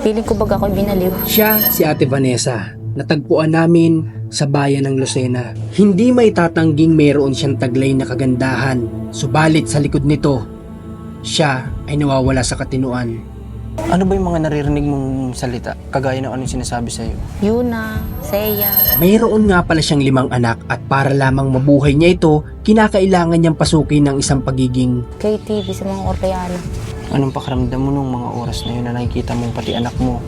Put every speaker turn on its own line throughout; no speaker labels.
Piling ko baga ako'y binaliw.
Siya si Ate Vanessa. Natagpuan namin sa bayan ng Lucena. Hindi may tatangging mayroon siyang taglay na kagandahan. Subalit sa likod nito, siya ay nawawala sa katinuan.
Ano ba yung mga naririnig mong salita? Kagaya ng anong sinasabi sa'yo?
Yuna, Seya.
Mayroon nga pala siyang 5 anak at para lamang mabuhay niya ito, kinakailangan niyang pasukin ng isang pagiging
KTV sa mga Orteano.
Anong pakiramdam mo nung mga oras na yun na nakikita mong pati anak mo?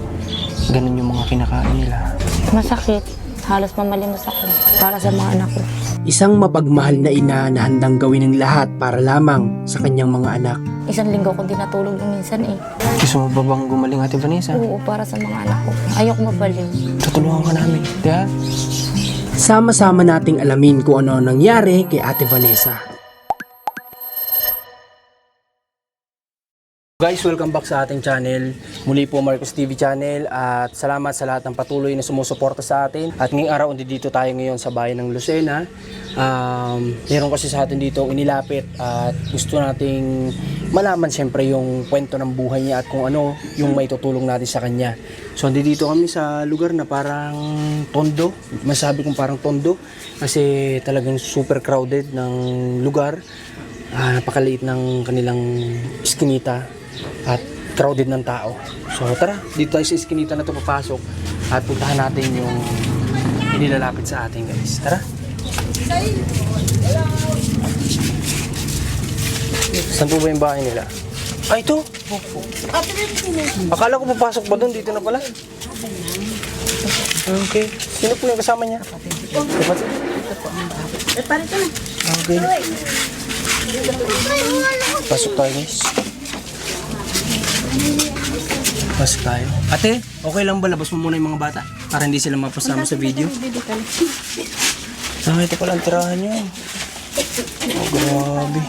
Ganun yung mga kinakain nila.
Masakit. Halos mamalimos ako para sa mga anak ko.
isang mapagmahal na ina na handang gawin ng lahat para lamang sa kanyang mga anak.
1 linggo ko din natulog nung minsan eh.
Gusto mo ba bang gumaling, Ate Vanessa?
Oo, para sa mga anak ko. Ayoko mabaliw.
Tutulungan ka namin, diba?
Sama-sama nating alamin kung ano ang nangyari kay Ate Vanessa. Guys, welcome back sa ating channel. Muli po Marcos TV channel at salamat sa lahat ng patuloy na sumusuporta sa atin. At ngayong araw, dito tayo ngayon sa bayan ng Lucena. Meron kasi sa atin dito ang inilapit at gusto nating malaman siyempre yung kwento ng buhay niya at kung ano yung maitutulong natin sa kanya. So dito kami sa lugar na parang tondo. Masabi kong parang tondo kasi talagang super crowded ng lugar. Napakaliit ng kanilang iskinita at crowded ng tao. So tara, dito tayo sa iskinita na to papasok at puntahan natin yung inilalapit sa atin, guys. Tara. Saan po ba yung bahay nila? Ito. Akala ko papasok pa doon, dito na pala. Okay. Sino po yung kasama niya? Kapatid? Okay. Pasok tayo, guys. Pasok tayo. Ate, okay lang ba labas mo muna yung mga bata? Para hindi sila mapasama sa video. Ito pala ang tirahan niyo. Oh, grabe.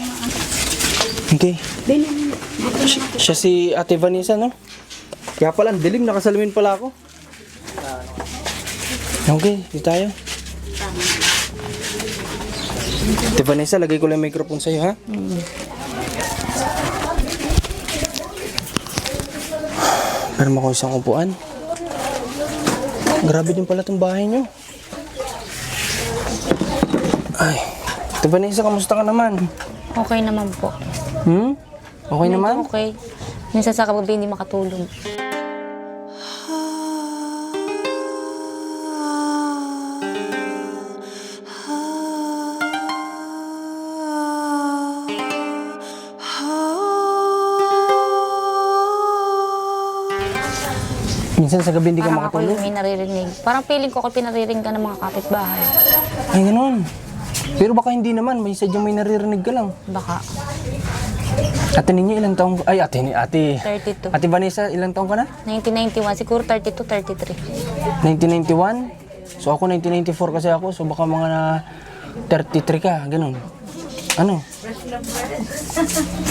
Okay. Siya si Ate Vanessa, no? Kaya pala, ang dilim. Nakasalamin pala ako. Okay, dito tayo. Ate Vanessa, lagay ko lang yung microphone sa'yo, ha? Para makuha isang upuan. Grabe din pala itong bahay nyo. Ay, Ate Vanessa, kamusta ka naman?
Okay naman po.
Okay naman?
Okay. Minsan sa kagabi hindi makatulog.
Minsan sa gabi hindi ka
Parang ako
makatulog.
yung may naririnig. Parang feeling ko ako pinaririnig ka ng mga kapitbahay.
Ay, ganun. Pero baka hindi naman. May sadyang may naririnig ka lang.
Baka.
Ate ninyo, ilang taong... Ay, ate.
32.
Ate Vanessa, ilang taong ka na?
1991. Siguro 32, 33.
1991? So ako 1994 kasi ako. So baka mga na 33 ka. Ganun. Ano?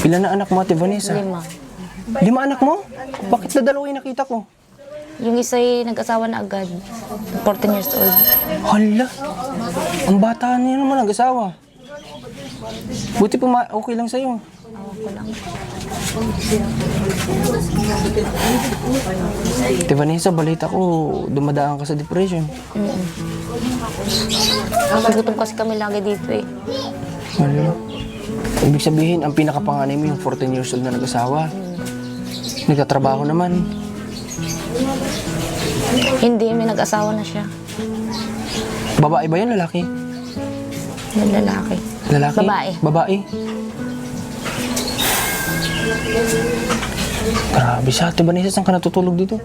Ilan na anak mo, Ate Vanessa?
5.
5 anak mo? Bakit na dalawa yung nakita ko?
Yung isa'y nag-asawa na agad. 14 years old.
Hala. Ang bata niya naman nag-asawa. Buti pa okay lang sa'yo.
Ako lang.
Ate Vanessa, balita ko, dumadaan ka sa depression.
Nagutom kasi kami lagi dito eh.
Hala. Ibig sabihin, ang pinakapanganay mo yung 14 years old na nag-asawa. Nagtatrabaho naman.
Hindi, may nag-asawa na siya.
Babae ba yan, lalaki?
Yung lalaki.
Lalaki?
Babae.
Babae? Grabe siya. Ate Vanessa, saan ka natutulog dito?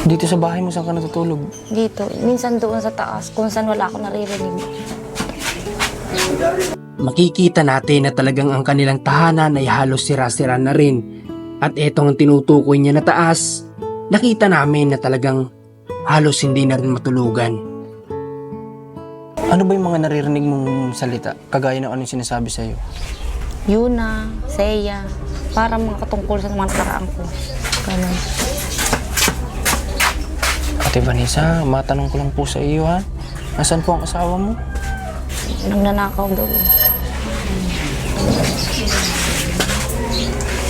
Dito sa bahay mo, saan ka natutulog?
Dito. Minsan doon sa taas, kung saan wala ako naririnig.
Makikita natin na talagang ang kanilang tahanan ay halos sira-sira na rin. At etong ang tinutukoy niya na taas, nakita namin na talagang halos hindi na rin matulugan.
Ano ba yung mga naririnig mong salita? Kagaya ng anong sinasabi sa'yo?
Yuna, Seya, para mga katungkol sa mga nakaraan ko. Ganun.
Ate Vanessa, matanong ko lang po sa iyo, ha? Nasaan po ang asawa mo?
Nagnanakaw daw.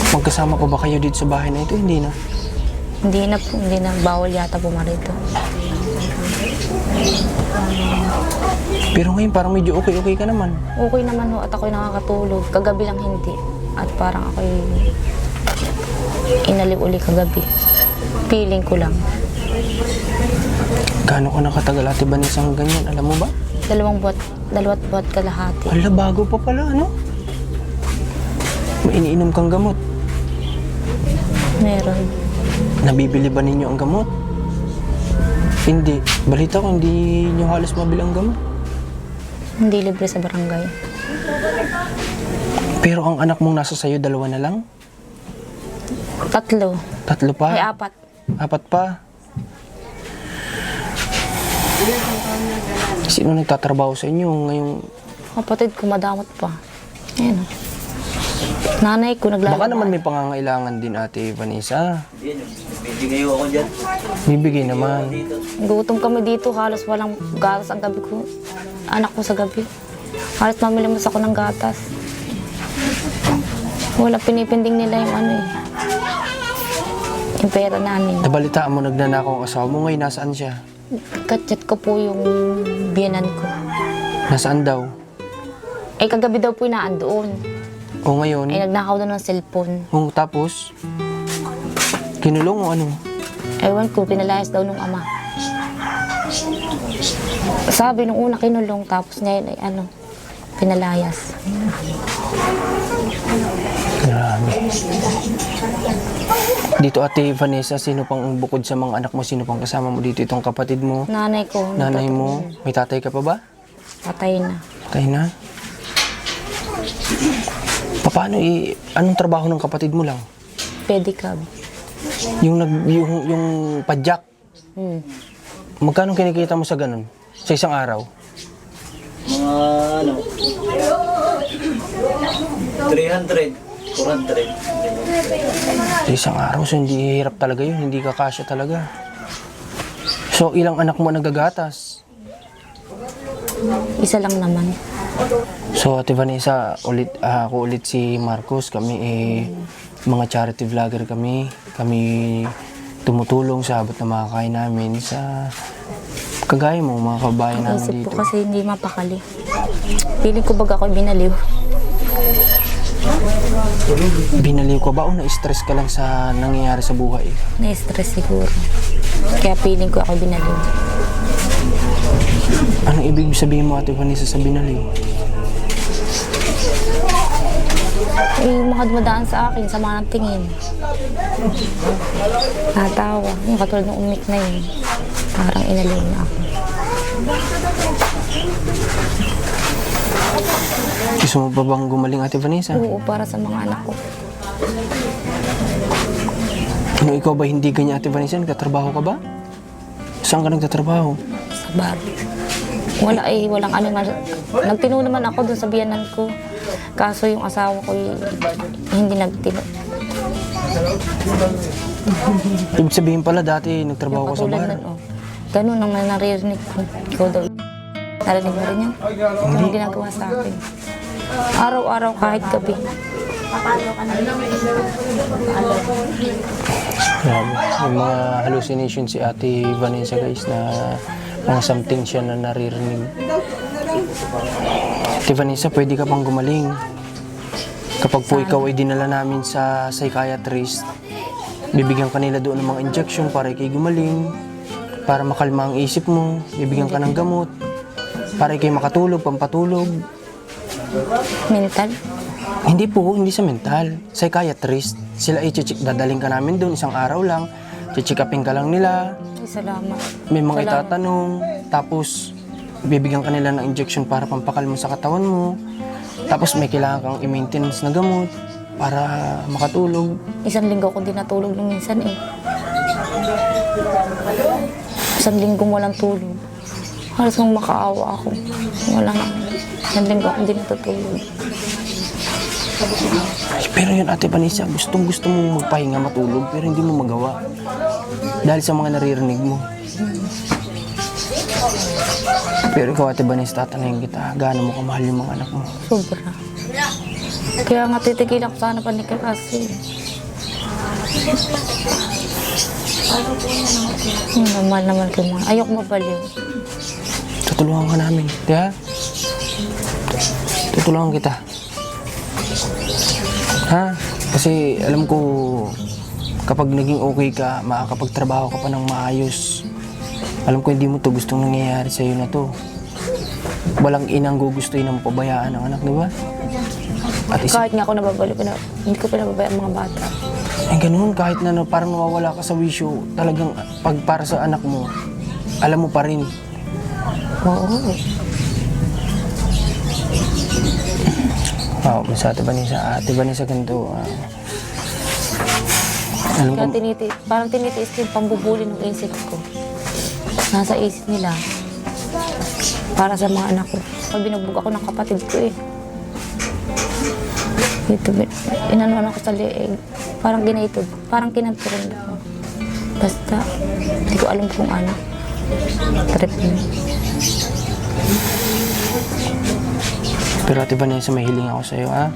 Magkasama pa ba kayo dito sa bahay na ito? Hindi na.
Hindi na po, hindi na. Bawal yata pumarito.
Pero ngayon parang medyo okay ka naman.
Okay naman ho at ako'y nakakatulog. Kagabi lang hindi. At parang ako'y inaliw uli kagabi. Feeling ko lang.
Gaano ka nakatagal Ate Vanessa ng ganyan? Alam mo ba?
2 buwan kalahati.
Hala, bago pa pala, ano? May iniinom kang gamot.
Meron.
Nabibili ba ninyo ang gamot? Hindi. Balita ko, hindi nyo halos mabili ang gamot.
Hindi libre sa barangay.
Pero ang anak mong nasa sayo, 2 na lang?
3.
3 pa?
Ay, 4.
4 pa? Sino nagtatrabaho sa inyo ngayong...
Kapatid ko madamot pa. Ayan. Nanay ko naglalaba.
Baka naman may pangangailangan din Ate Vanessa.
Bibigay ako dyan.
Bibigay naman.
Gutom kami dito, halos walang gatas ang gabi ko. Anak ko sa gabi. Halos mamilimos ako ng gatas. Wala, pinipinding nila yung ano eh. Yung pera namin.
Nabalitaan mo nagnanakaw ang asawa mo, ngayon nasaan siya?
Kachat ko po yung biyanan ko.
Nasaan daw?
Eh, kagabi daw po inaan doon.
O ngayon?
Eh, nagnakaw doon ng cellphone.
O tapos? Kinulong o ano?
Ewan ko, pinalayas daw nung ama. Sabi nung una kinulong, tapos ngayon ay ano, pinalayas.
Grabe. Dito Ate Vanessa, sino pang bukod sa mga anak mo, sino pang kasama mo dito? Itong kapatid mo,
Nanay ko.
nanay mo, may tatay ka pa ba?
Patay na.
Patay na? Paano anong trabaho ng kapatid mo lang?
Pedicab.
Yung padyak,
Hmm.
magkano kinikita mo sa ganun? Sa isang araw?
Mga ano, 300, 400.
Sa isang araw, so hindi hirap talaga yun, hindi ka kasya talaga. So ilang anak mo nagagatas?
Isa lang naman.
So Ate Vanessa, ako ulit si Marcos, kami mga charity vlogger kami. Kami tumutulong sa abot na makakain namin sa kagaya mo, mga kabayan namin
Isip
dito.
ko kasi hindi mapakali. Feeling ko baga ako binaliw.
Binaliw ko ba o na-stress ka lang sa nangyayari sa buhay?
Na-stress siguro. Kaya feeling ko ako binaliw.
Anong ibig sabihin mo Ate Vanessa sa binaliw?
Eh, yung mga dumadaan sa akin, sama ng tingin. Natawa. Yung katulad ng umik na yun. Parang inaliw na ako.
Gusto mo pa bang gumaling Ate Vanessa?
Oo, para sa mga anak ko.
Ano, ikaw ba hindi ganyan Ate Vanessa? Nagtatrabaho ka ba? Saan ka nagtatrabaho?
Sa bar. Walang ano nga. Nagtino naman ako dun sa biyanan ko. Kaso yung asawa ko hindi nagtino.
Ibig sabihin pala dati nagtrabaho ka sa
Katulad
bar.
nun, oh. Ganun ang naririnig ko. Ikaw daw. Narinig mo rin yan? Anong ginagawa sa akin? Araw-araw kahit gabi.
Grabe. Yung mga hallucination si Ate Vanessa guys na mga something siya na naririnig. Ate Vanessa, pwede ka pang gumaling. Kapag po ikaw ay dinala namin sa psychiatrist, bibigyan ka nila doon ng mga injection para ikay gumaling, para makalma ang isip mo, bibigyan ka ng gamot, para ikay makatulog, pampatulog.
Mental.
Hindi po, hindi sa mental. Psychiatrist. Sila i-check, dadaling ka namin doon isang araw lang. Check upin ka lang nila.
Ay, salamat.
May mga
Salamat.
itatanong. Tapos, bibigyan ka nila ng injection para pampakalma sa katawan mo. Tapos, may kailangan kang i-maintenance na gamot para makatulog.
1 linggo ko din natulog nung minsan eh. 1 linggo walang tulog. Halos nung makaawa ako. Wala na. 1 linggo ako din natutulog.
Pero yun, Ate Vanessa, gustong-gusto mo magpahinga, matulog, pero hindi mo magawa. Dahil sa mga naririnig mo. Pero ikaw, Ate Vanessa, tatanayin kita, gaano mo kamahal yung mga anak mo?
Sobra. Kaya nga titigilan ko sana panika kasi. Normal naman kayo mga. Ayoko mabaliw.
Tutulungan ka namin. Kaya, tutulungan kita. Ha? Kasi alam ko, kapag naging okay ka, makakapagtrabaho ka pa ng maayos. Alam ko hindi mo to gustong nangyayari sa'yo na to. Walang inang gugustuhin na mapabayaan ng anak, di ba? At
Kahit nga ako nababaliw, hindi ko pinababayaan mga bata.
ay ganun, kahit na parang nawawala ka sa wisyo, talagang pag para sa anak mo, alam mo pa rin.
Oo.
Wow, sa Ate Vanessa ganito. Alam ko,
Kaya parang tinitiis ko yung pambubuli ng isip ko. Nasa isip nila. Para sa mga anak ko. Pag binubog ako ng kapatid ko eh. Ito, inanuan ako sa leeg. Parang ginayto. Parang kinanturan ako. Basta, hindi ko alam kung ano. Trip mo.
pero Ate Vanessa, may hiling ako sa'yo, ha?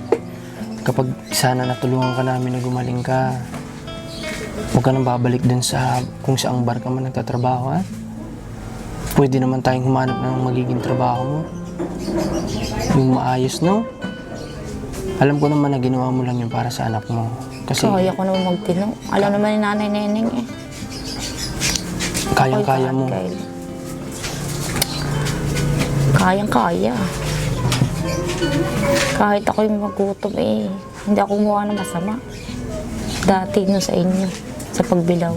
Kapag sana natulungan ka namin na gumaling ka, huwag ka nang babalik dun sa kung saang bar ka man nagtatrabaho, ha? Pwede naman tayong humanap ng magiging trabaho mo. Yung maayos, no? Alam ko naman na ginawa mo lang yun para sa anak mo. Kasi
Kaya ko naman magtinong. Alam naman ni Nanay Neneng eh.
kayang-kaya mo.
Kayang-kaya. Kahit ako yung magutom eh, hindi ako gumawa ng masama. Dati no sa inyo, sa pagbilaw.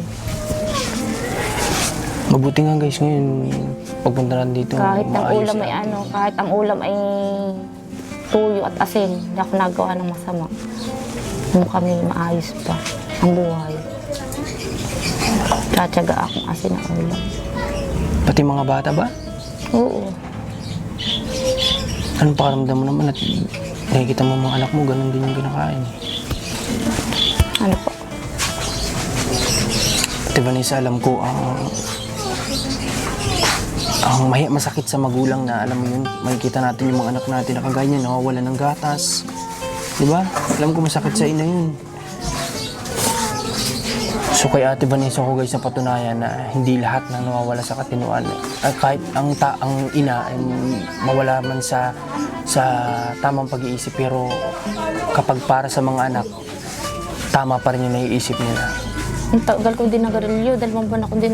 Mabuti nga guys ngayon, pagpunta natin dito,
Kahit ang
maayos
ulam
na.
ay ano, kahit ang ulam ay tuyo at asin, hindi ako nagawa ng masama. Nung kami maayos pa ang buhay. Tatsaga akong asin ang ulam.
Pati mga bata ba?
Oo.
Anong pakaramdam mo naman at nakikita mo mga anak mo, ganun din yung kinakain.
Ano po?
Ate Vanessa, alam ko ang masakit sa magulang na alam mo yun, makikita natin yung mga anak natin na kagaya niya, nawawala ng gatas. Diba? Alam ko masakit sa ina yun. So kay Ate Vanessa ko guys, napatunayan na hindi lahat ng nawawala sa katinuan. Kahit ang ina ay mawala man sa tamang pag-iisip, pero kapag para sa mga anak, tama pa rin yung naiisip nila.
Ang tagal ko din nagarilyo, 2 buwan ako din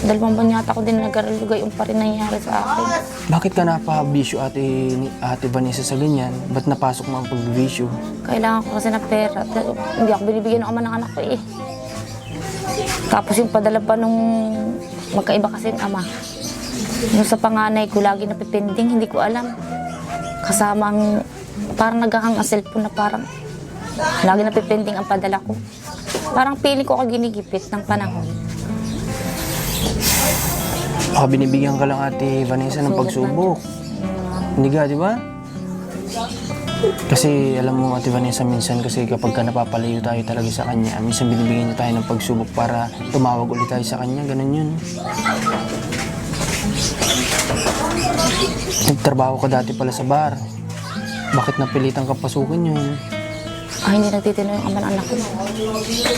dalawang buwan yata ako din nagarilyo, gayon pa rin nangyayari sa akin.
Bakit ka napabisyo Ate Vanessa sa ganyan? Ba't napasok mo ang pagbibisyo?
Kailangan ko kasi ng pera. Hindi ako binibigyan ng ama ng anak ko eh. Tapos yung padala pa nung magkaiba kasi yung ama. Yung sa panganay ko, lagi napipending, hindi ko alam. Kasama ang, parang naghahang ang cellphone na parang lagi napipending ang padala ko. Parang feeling ko ako ginigipit ng panahon.
Baka binibigyan ka lang Ate Vanessa ng pagsubok. Hindi ka, di ba? Kasi alam mo Ate Vanessa, minsan kasi kapag ka napapalayo tayo talaga sa kanya, minsan binibigyan niya tayo ng pagsubok para tumawag ulit tayo sa kanya, ganun yun. Nagtrabaho ka dati pala sa bar. Bakit napilitan ka pasukin yun?
Ay, hindi nagtitino yung ama ng anak ko.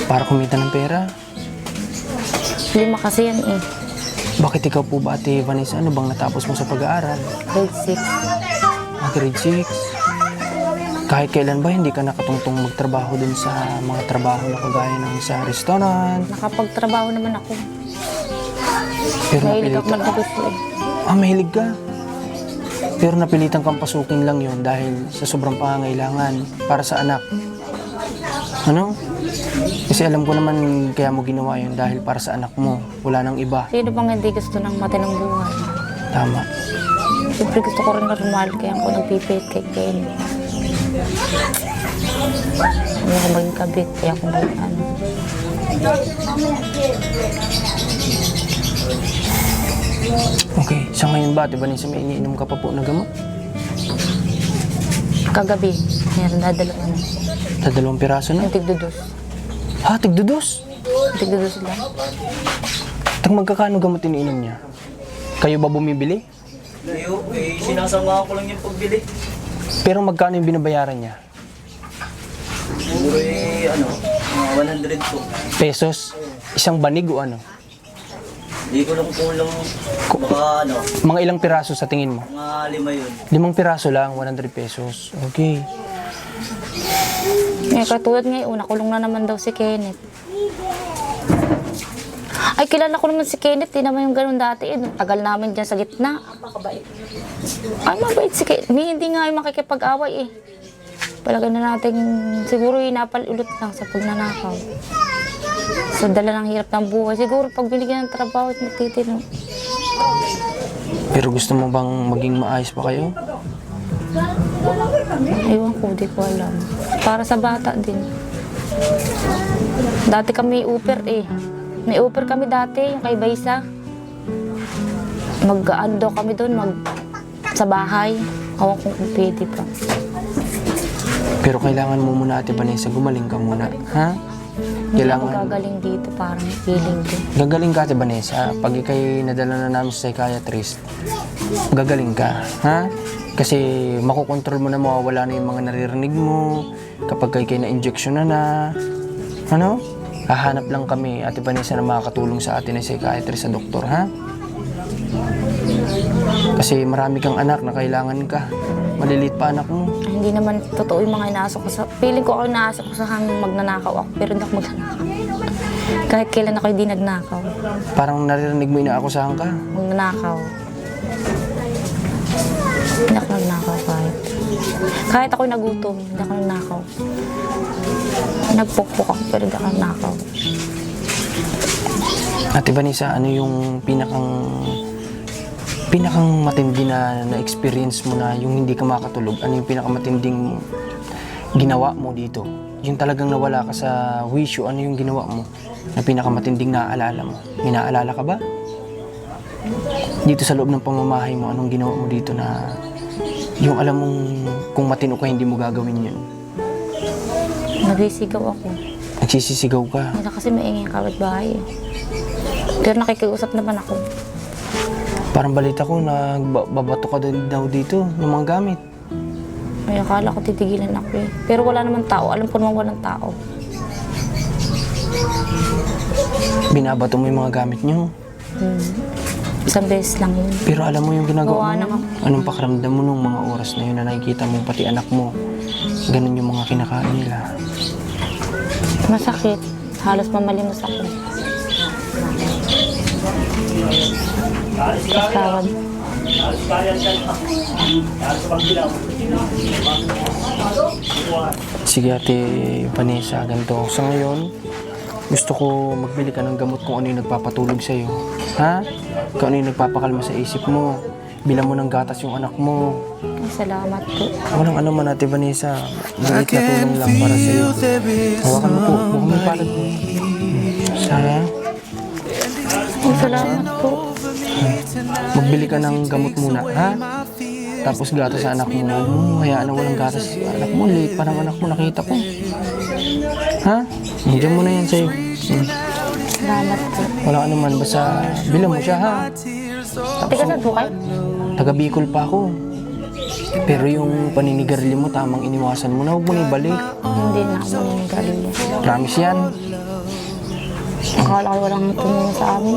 Para kumita ng pera?
5 kasi yan eh.
Bakit ikaw po ba Ate Vanessa, ano bang natapos mo sa pag-aaral?
Grade 6.
Grade 6. Kahit kailan ba hindi ka nakatungtong magtrabaho dun sa mga trabaho na kagaya ng sa restaurant?
Nakapagtrabaho naman ako.
Pero
Mahilig ako
napilitan.
magnegosyo eh.
Mahilig ka. Pero napilitan kang pasukin lang yon dahil sa sobrang pangangailangan para sa anak. Ano? Kasi alam ko naman kaya mo ginawa yun dahil para sa anak mo. Wala nang iba.
Sino bang hindi gusto ng matinong buhay?
Tama.
Siyempre gusto ko rin normal, kaya ako nagpipit kay Ken. Hindi ako maging kabit, kaya ako maging ano.
Okay, sa ngayon ba, Ate Vanessa, may iniinom ka pa po na gamot?
Kagabi, meron dadalawa na.
Sa 2 piraso na?
Yung tigdudos.
Ha, tigdudos?
Tigdudos lang.
Tag magkakano gamot iniinom niya? Kayo ba bumibili?
Ayo, sinasama ko lang yung pagbili.
Pero magkano yung binabayaran niya?
Siguro mga 100 po.
Pesos? Isang banig o ano?
Hindi ko lang kulang, baka ano,
Mga ilang piraso sa tingin mo?
mga 5 yun.
5 piraso lang, 100 pesos. Okay.
Katulad ngayon, nakulong na naman daw si Kenneth. Ay, kilala ko naman si Kenneth. Di naman yung ganun dati. Tagal namin dyan sa gitna. Ay, mabait si Kenneth. Hindi nga yung makikipag-away Palagay na natin, siguro napalulot lang sa pagnanakaw. Sa dala ng hirap ng buhay. Siguro pag binigyan ng trabaho at matitino.
Pero gusto mo bang maging maayos pa kayo?
Ewan ko, di ko alam. Para sa bata din. Dati kami upper May upper kami dati, yung kay Baysa. Mag-ano daw kami doon, sa bahay. Awan kong pwede pa.
Pero kailangan mo muna, Ate Vanessa, gumaling ka muna. Ha?
Hindi ako gagaling dito, parang feeling ko.
Gagaling ka, Ate Vanessa. Pag ikay nadala na namin sa psychiatrist, gagaling ka. Ha? Kasi makokontrol mo na, mawawala na yung mga naririnig mo. Kapag ikay na-injection na. Ano? Hahanap lang kami, Ate Vanessa, na makakatulong sa atin ng psychiatrist sa doktor, ha? Kasi marami kang anak na kailangan ka. Maliliit pa anak mo.
Ay, hindi naman totoo yung mga inaasok ko sa... Feeling ko ako inaasok ko sa hanggang magnanakaw ako, pero hindi ako magnanakaw. Kahit kailan ako hindi nagnakaw.
Parang naririnig mo inaakusahan ka.
Magnanakaw. Hindi ako nagnakaw kahit. Kahit ako nagutom, hindi ako nagnakaw. Nagpukpuk ako, pero hindi ako nagnakaw.
Ate Vanessa, ano yung pinakang matindi na experience mo na yung hindi ka makatulog? Ano yung pinakamatinding ginawa mo dito? Yung talagang nawala ka sa wisyo, ano yung ginawa mo na pinakamatinding naaalala mo? May naaalala ka ba? Dito sa loob ng pamamahay mo, anong ginawa mo dito na yung alam mong kung matino ka, hindi mo gagawin yun?
Nagsisigaw ako.
Nagsisisigaw ka?
Hindi kasi maingay ang kapitbahay Pero nakikiusap naman ako.
Parang balita ko na babato ka daw dito ng mga gamit.
Ay, akala ko titigilan ako Pero wala naman tao. Alam ko naman walang tao.
Binabato mo yung mga gamit nyo.
Isang beses lang yun.
Pero alam mo yung ginagawa
Gawa
mo?
na ako.
Anong pakiramdam mo nung mga oras na yun na nakikita mo pati anak mo? Ganun yung mga kinakain nila.
Masakit. Halos mamalimos ako. Pasawad.
Sige, Ate Vanessa, ganito. Sa ngayon, gusto ko magbili ka ng gamot kung ano yung nagpapatulog sa'yo. Ha? Kung ano yung nagpapakalma sa isip mo. Bilang mo ng gatas yung anak mo.
Ay, salamat po.
Walang ano man, Ate Vanessa. Maliit na tulong lang para sa'yo. Hawakan mo po. Huwag mo palad mo. Sana.
Ay, salamat po.
Magbili ka ng gamot muna, ha? Tapos gatas sa anak mo. Hayaan na walang gatas sa anak mo. Liit pa ng anak mo, nakita ko. Ha? Nandiyan mo na yan sa'yo.
Salamat po.
Wala ka naman, basta bilang mo siya, ha?
Teka, saan po kayo?
Taga Bicol pa ako. Pero yung paninigarilyo mo, tamang iniwasan mo na. Huwag mo na ibalik.
Hindi na ako naninigarilyo.
Promise yan.
Akala ko walang tumulong sa amin.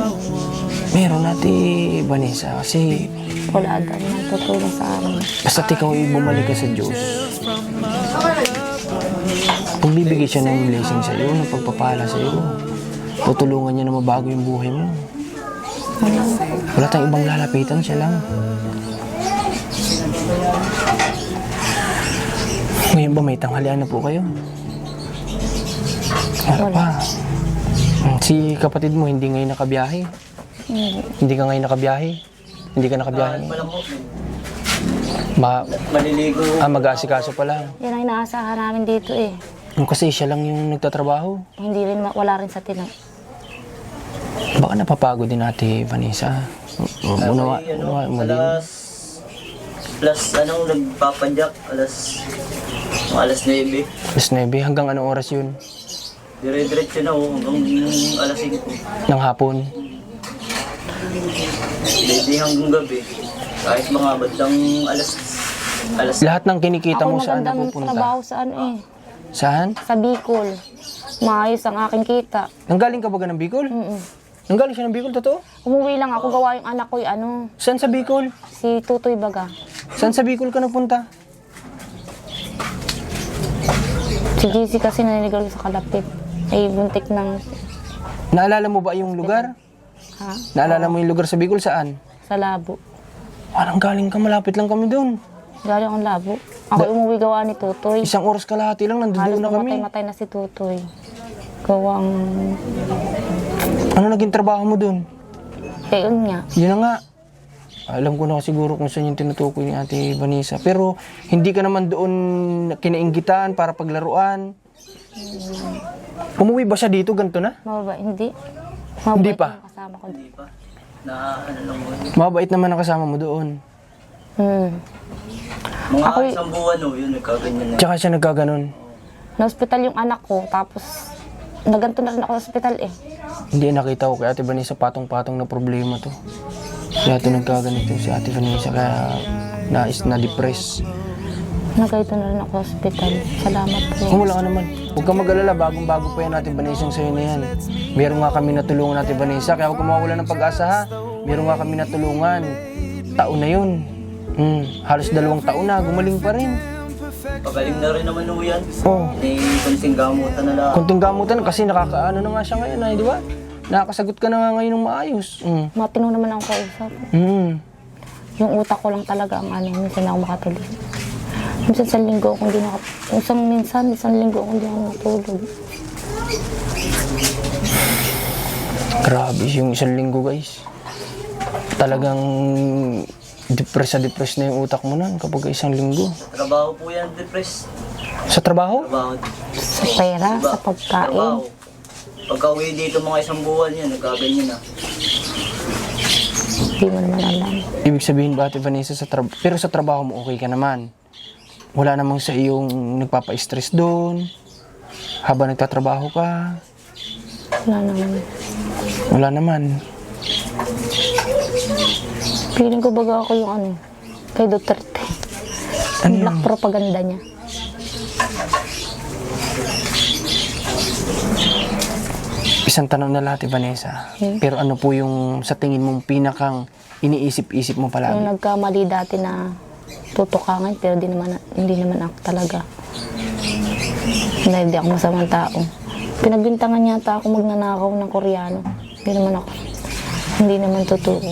Meron natin, Vanessa, kasi
Wala daw nang tutulong sa amin.
basta't ikaw ay bumalik ka sa Diyos. Kung bibigay siya ng blessing sa'yo, ng pagpapala sa'yo, tutulungan niya na mabago yung buhay mo. Wala tayong ibang lalapitan, siya lang. Ngayon ba may tanghalian na po kayo? Wala pa. Si kapatid mo hindi ngayon nakabiyahe? Hindi ka ngayon nakabiyahe? Hindi ka nakabiyahe?
Walang ko.
Maliligo.
Maliligo.
Mag-aasikaso pa lang.
Yan ang inaasahan namin dito
Kasi siya lang yung nagtatrabaho.
Hindi rin, wala rin sa tinang.
Baka napapagod din natin, Vanessa. Unawa mo din.
Plus, nagpapadyak, alas 9.
Alas 9, hanggang anong oras yun?
Dire-diretso na hanggang alas 5.
Ng hapon.
Hindi hanggang gabi. Kahit mga bandang alas
Lahat ng kinikita
Ako
mo saan
magandang
napupunta?
trabaho sa
Saan?
Sa Bicol. maayos ang aking kita.
Nanggaling ka ba ng Bicol?
Mm-mm.
Nanggaling siya ng Bicol, totoo?
Umuwi lang ako, gawa yung anak ko,
Saan sa Bicol?
si Tutoy Baga.
Saan sa Bicol ka nagpunta?
Si JC kasi naninigaw sa kalapit. Ay, buntik ng,
Naalala mo ba yung lugar?
ha?
Naalala mo yung lugar sa Bicol, saan?
Sa labo.
Nanggaling ka, malapit lang kami doon.
Galing ang labo. Ako umuwi gawa ni Tutoy.
1 oras kalahati lang, nandun
Halos
na kami.
mamatay-matay na si Tutoy. Gawang,
Ano naging trabaho mo doon?
yun nga.
Yun na nga. Alam ko na siguro kung saan yung tinutukoy ni Ate Vanessa. Pero hindi ka naman doon kinainggitan para paglaruan. Umuwi ba siya dito? Ganito na?
Mababa, hindi.
Hindi
Mabait
pa?
yung kasama ko.
Hindi pa. Na ano lang mo.
Mabait naman ang kasama mo doon.
Mga
Ako'y-
isang buwan yun, nagkaganyan na.
Tsaka siya nagkaganon.
Na-hospital yung anak ko, tapos naganto na rin ako sa hospital eh.
Hindi nakita ko kay Ate Vanessa patong-patong na problema to. Kaya ito nagkaganito si Ate Vanessa kaya na-depress.
Nagayto na rin ako sa hospital. Salamat po.
Wala ka naman. Huwag kang mag-alala, bagong-bago pa yan Ate Vanessa yung sa'yo na yan. Meron nga kami natulungan Ate Vanessa, kaya huwag kang mawawala ng pag-asa ha. Meron nga kami natulungan. Taon na yun. Halos 2 taon na, gumaling pa rin.
Pagaling na rin naman yan.
Oh.
May konting gamutan na lang.
Kunting gamutan kasi nakakaano na nga siya ngayon ay, di ba? Nakakasagot ka na nga ngayon ng maayos.
Matino naman ako kausap. Yung utak ko lang talaga ang minsan ako makatuloy. Minsan sa linggo kung di isang linggo kung di ako natulog.
Grabe yung 1 linggo guys. Talagang depress na yung utak mo nun kapag 1 linggo.
Trabaho po yan, depressed.
Sa trabaho?
Trabaho.
Sa pera, sa pagkain.
Trabaho. Pagka uwi dito mga 1 buwan yan, nagkaganyan na.
Hindi mo naman alam.
Ibig sabihin ba Ate Vanessa pero sa trabaho mo okay ka naman? Wala namang sa iyong nagpapa-stress doon? Habang nagtatrabaho ka?
Wala naman.
Wala naman.
Feeling ko baga ako yung kay Duterte. Ang black propaganda niya.
Isang tanong na lahat, Vanessa. Pero ano po yung sa tingin mong pinakang iniisip-isip mo
Yung
palagi?
nagkamali dati na tutukangan pero hindi naman ako talaga. Hindi ako masamang tao. Pinagbintangan yata ako magnanakaw ng Koreano. Hindi naman ako. Hindi naman totoo.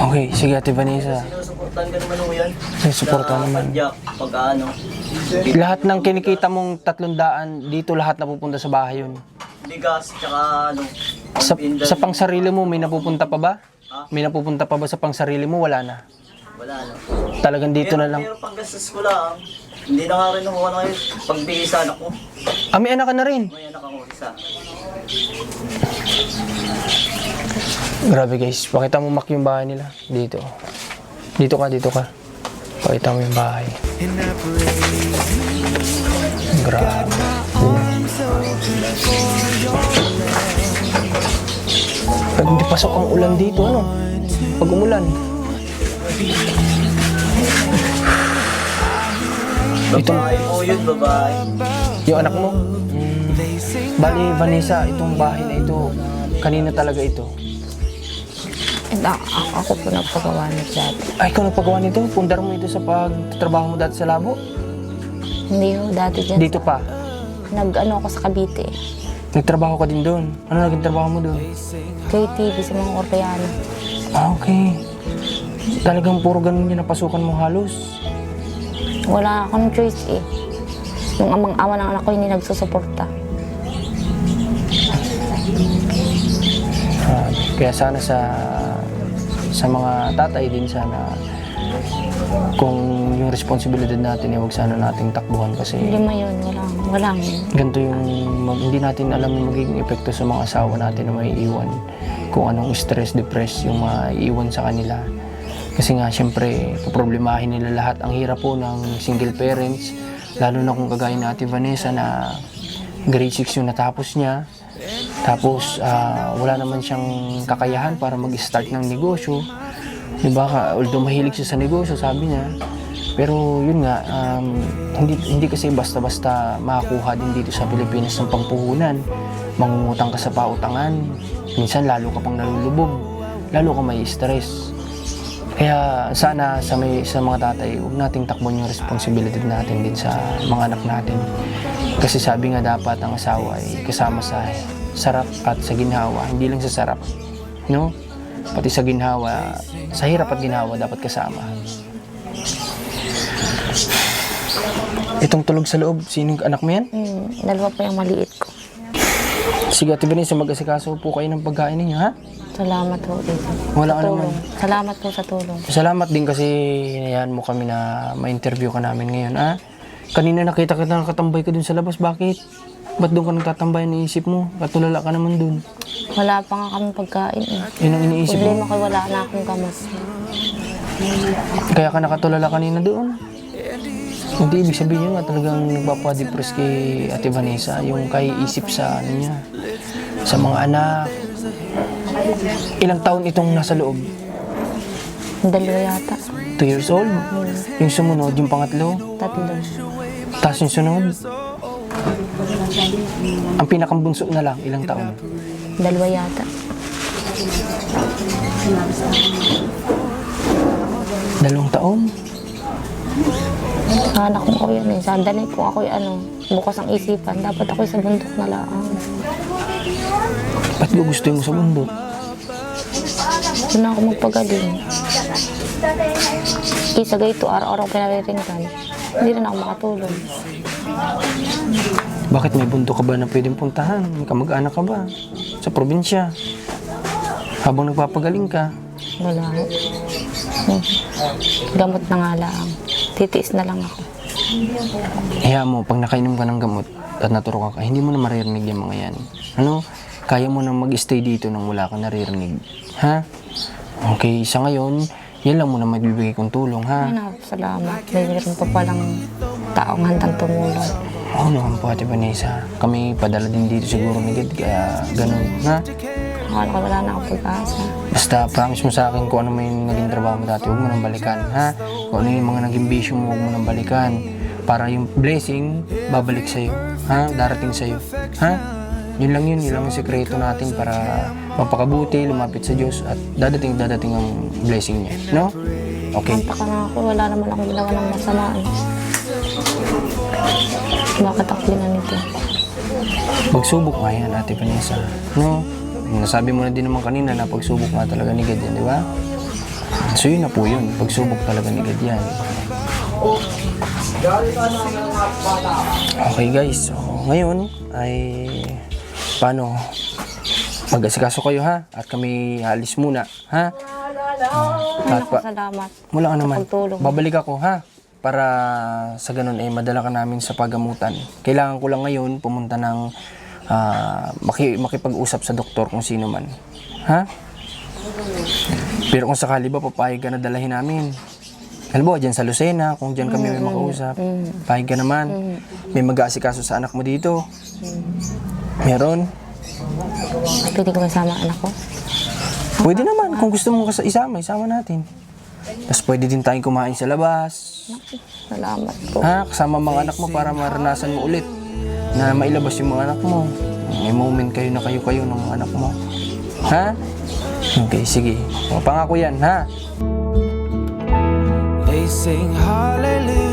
Okay, sige Ate Vanessa.
Sinusuportahan ka naman yan.
Sinusuportahan naman.
Padyak, pagka ano.
Lahat ng kinikita mong 300, dito lahat napupunta sa bahay yun.
Bigas, tsaka ano.
Sa pangsarili mo, may napupunta pa ba? May napupunta pa ba sa pangsarili mo? Wala na.
Wala na.
Talagang dito na lang.
Pero panggastos ko lang. Hindi na nga rin ako ngayon pagbigay sa anak ko.
May anak ka na rin.
May anak ako isa.
Grabe guys, pakita mo Mac yung bahay nila. Dito. Dito ka. Pakita mo yung bahay. Grabe. Pag hindi pasok ang ulan dito, ano? Pag umulan.
Babae po yun, babae.
Yung anak mo? Bali, Vanessa, itong bahay na ito, kanina talaga ito.
Ako po nagpagawa na dati.
Ay, ikaw nagpagawa nito? Pundar mo ito sa pagtatrabaho mo dati sa labo?
Hindi ho, dati dyan.
Dito pa?
Ako sa Cavite.
Nagtrabaho ka din doon? Ano naging trabaho mo doon?
Kay TV sa mga Koreano.
Okay. Talagang puro ganun yung napasukan mo halos.
Wala akong choice eh. Yung ama ng anak ko hindi nagsusuporta.
Kaya sana sa mga tatay din sana kung yung responsibilidad natin huwag sana nating takbuhan kasi
Hindi mo yun, walang.
ganito yung hindi natin alam yung magiging epekto sa mga asawa natin na may iwan kung anong stress, depress yung maiiwan sa kanila. Kasi nga, siyempre, problemahin nila lahat. Ang hirap po ng single parents, lalo na kung kagaya ni Ate Vanessa na grade 6 yung natapos niya. Tapos, wala naman siyang kakayahan para mag-start ng negosyo. Diba, although mahilig siya sa negosyo, sabi niya. Pero yun nga, hindi kasi basta-basta makakuha din dito sa Pilipinas ng pampuhunan. Mangungutang ka sa pautangan. Minsan lalo ka pang nalulubog. Lalo ka may stress. Kaya sana sa mga tatay, huwag nating takbon yung responsibilidad natin din sa mga anak natin. Kasi sabi nga dapat ang asawa ay kasama sa sarap at sa ginhawa. Hindi lang sa sarap. No? Pati sa ginhawa, sa hirap at ginhawa dapat kasama. Itong tulog sa loob, sinong anak mo yan?
Dalawa pa yung maliit ko.
Sige, Ate Vanessa, mag-asikaso po kayo ng pagkain ninyo, ha?
Salamat po dito.
Wala ka
Sa tulong.
naman.
Salamat po sa tulong.
Salamat din kasi hinayaan mo kami na ma-interview ka namin ngayon, ha? Kanina nakita kita nakatambay ka dun sa labas, bakit? Ba't doon ka nagtatambay, naisip mo? Katulala ka naman dun.
Wala pa nga kami pagkain eh.
Yun ang iniisip mo.
Problema ko, wala na akong gamas.
Kaya ka nakatulala kanina doon. Hindi, ibig sabihin nga talagang nagpapadepress kay Ate Vanessa, yung kaiisip sa ano niya, sa mga anak. Ilang taon itong nasa loob?
Dalawa yata.
2 years old? Yung sumunod, yung pangatlo?
3.
Tapos yung sunod? Ang pinakambunso na lang, ilang taon?
2 yata.
2 taon?
Anak ko yan eh. Sandali kung ako bukas ang isipan. Dapat ako sa bundok na lang.
Ba't gusto mo sa bundok?
Gusto na ako magpagaling. Isa gayto, araw-araw pinariringgan. Hindi rin ako makatulog.
Bakit may bundok ka ba na pwedeng puntahan? May kamag-anak ka ba? Sa probinsya? Habang nagpapagaling ka?
Wala ako. Gamot na nga lang. Titiis na lang ako.
Kaya mo, pag nakainom ka ng gamot at naturukan ka, hindi mo na maririnig yung mga yan. Ano? Kaya mo na mag-stay dito nang wala ka naririnig. Ha? Okay, sa ngayon, yan lang muna magbibigay kong tulong, ha?
Ay na, salamat. May meron pa palang taong handang tumulong.
Oo naman po, Ate Vanessa. Kami padala din dito siguro ni God, kaya ganun, ha?
Akala ko wala na akong pag-asa.
Basta promise mo sa akin kung ano may naging trabaho mo dati, huwag mo nang balikan, ha? Kung ano yung mga naging bisyo mo, huwag mo nang balikan. Para yung blessing, babalik sa'yo, ha? Darating sa'yo, ha? Yun lang ang sekreto natin para mapakabuti, lumapit sa Diyos at dadating ang blessing niya, no? Okay.
Kanta ka na ako, wala naman akong ginawa ng masama. Bakit ako ginanito?
Pagsubok nga yan, Ate Vanessa, no? Nasabi mo na din naman kanina na pagsubok nga talaga ni God yan, di ba? So yun na po yun, pagsubok talaga ni God yan. Okay guys, so ngayon ay paano mag-asikaso kayo, ha? At kami alis muna, ha? At
Salamat.
wala ka naman.
pagtulong.
Babalik ako, ha? Para sa ganun ay madala ka namin sa paggamutan. Kailangan ko lang ngayon pumunta ng makipag-usap sa doktor kung sino man. Ha? Pero kung sakali ba papayag ka na dalahin namin. Halimbawa, dyan sa Lucena, kung dyan kami may makausap, payag ka naman. May mag-aasikaso sa anak mo dito. Meron?
Pwede ko kasama anak ko?
Pwede naman. Kung gusto mong isama natin. Tapos pwede din tayong kumain sa labas.
Salamat po.
Ha? Kasama mga anak mo para maranasan mo ulit na mailabas yung mga anak mo. May moment kayo na kayo ng mga anak mo. Ha? Okay, sige. O, pangako yan, ha?
They sing hallelujah.